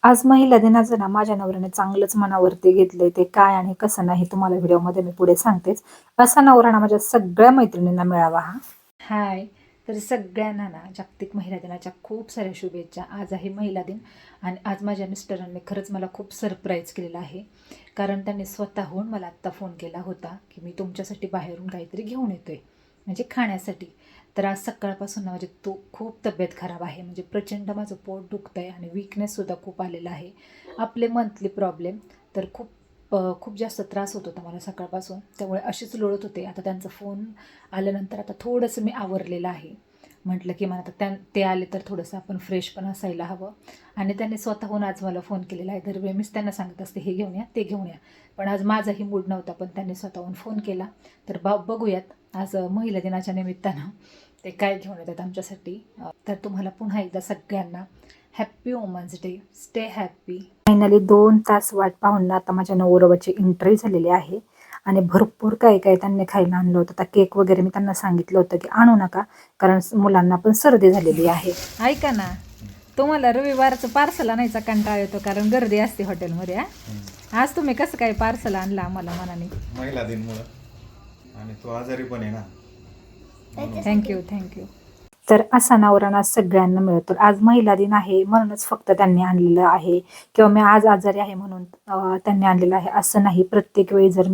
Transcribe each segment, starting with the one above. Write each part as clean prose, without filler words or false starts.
आज महिला दिनाचं ना माझ्या नवऱ्याने चांगलंच मनावरती घेतलंय. ते काय आणि कसं नाही तुम्हाला व्हिडिओमध्ये मी पुढे सांगतेच. असा नवरा ना माझ्या सगळ्या मैत्रिणींना मिळावा हा. हाय, तर सगळ्यांना ना जागतिक महिला दिनाच्या खूप साऱ्या शुभेच्छा. आज आहे महिला दिन आणि आज माझ्या मिस्टरांनी खरंच मला खूप सरप्राईज केलेलं आहे. कारण त्यांनी स्वतःहून मला आत्ता फोन केला होता की मी तुमच्यासाठी बाहेरून काहीतरी घेऊन येतोय, म्हणजे खाण्यासाठी. तर आज सकाळपासून ना माझी खूप तब्येत खराब आहे, म्हणजे प्रचंड माझं पोट दुखतं आहे आणि विकनेससुद्धा खूप आलेला आहे. आपले मंथली प्रॉब्लेम तर खूप जास्त त्रास होत होता मला सकाळपासून, त्यामुळे अशीच लोळत होते. आता त्यांचा फोन आल्यानंतर आता थोडंसं मी आवरलेलं आहे. म्हटलं की मला आता ते आले तर थोडंसं आपण फ्रेश पण असायला हवं. आणि त्यांनी स्वतःहून आज मला फोन केलेला आहे. दरवेळी मीच त्यांना सांगत असते हे घेऊन या ते घेऊन या, पण आज माझाही मूड नव्हता, पण त्यांनी स्वतःहून फोन केला. तर बघूयात आज महिला दिनाच्या निमित्तानं ते काय घेऊन येतात आमच्यासाठी. तर तुम्हाला पुन्हा एकदा सगळ्यांना happy women's day. Stay happy. Finally 2 तास वाट पाहून आता माझ्या नवरोबाची एंट्री झालेली आहे आणि भरपूर काही काही त्यांनी खायला आणलं होतं. आता केक वगैरे मी त्यांना सांगितलं होतं की आणू नका, कारण मुलांना पण सर्दी झालेली आहे. ऐका ना, तुम्हाला रविवारचं पार्सल आणायचा कंटाळा येतो कारण गर्दी असते हॉटेलमध्ये. आज तुम्ही कसं काय पार्सल आणलं आम्हाला मनाने? महिला दिनमुळं आणि तो आजारी पण आहे ना. थँक्यू. तर असा नवरा ना सगळ्यांना मिळतो. आज महिला दिन आहे म्हणूनच फक्त त्यांनी आणलेलं आहे, किंवा मी आज आजारी आहे म्हणून त्यांनी आणलेलं आहे असं नाही. प्रत्येक वेळी जर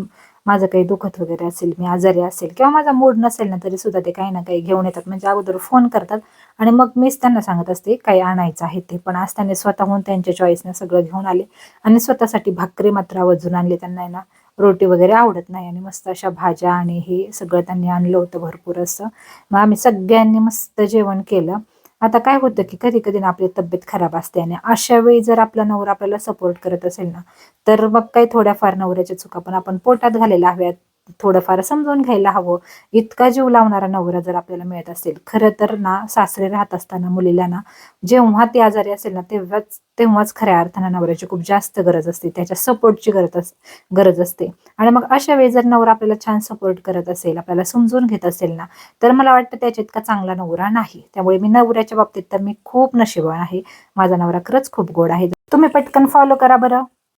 माझं काही दुखत वगैरे असेल, मी आजारी असेल किंवा माझा मूड नसेल ना, तरी सुद्धा ते काही ना काही घेऊन येतात. म्हणजे अगोदर फोन करतात आणि मग मीच त्यांना सांगत असते काही आणायचं आहे ते. पण आज त्यांनी स्वतःहून त्यांच्या चॉईसने सगळं घेऊन आले आणि स्वतःसाठी भाकरी मात्र आवर्जून आणली. त्यांना आहे ना रोटी वगैरे आवडत नाही आणि मस्त अशा भाज्या आणि हे सगळं त्यांनी आणलं होतं भरपूर असं. मग आम्ही सगळ्यांनी मस्त जेवण केलं. आता काय होतं की कधी कधी ना आपली तब्येत खराब असते आणि अशा वेळी जर आपला नवरा आपल्याला सपोर्ट करत असेल ना, तर मग काही थोड्याफार नवऱ्याच्या चुका पण आपण पोटात घालायला हव्यात, थोडंफार समजून घ्यायला हवं. इतका जीव लावणारा नवरा जर आपल्याला मिळत असेल, खरं तर ना सासरे राहत असताना मुलीला ना जेव्हा ती आजारी असेल ना तेव्हाच खऱ्या अर्थानं नवऱ्याची खूप जास्त गरज असते, त्याच्या सपोर्टची गरज असते. आणि मग अशा वेळी जर नवरा आपल्याला छान सपोर्ट करत असेल, आपल्याला समजून घेत असेल ना, तर मला वाटतं त्याच्या इतका चांगला नवरा नाही. त्यामुळे मी नवऱ्याच्या बाबतीत तर मी खूप नशिबवान आहे. माझा नवरा खरंच खूप गोड आहे. तुम्ही पटकन फॉलो करा बरं.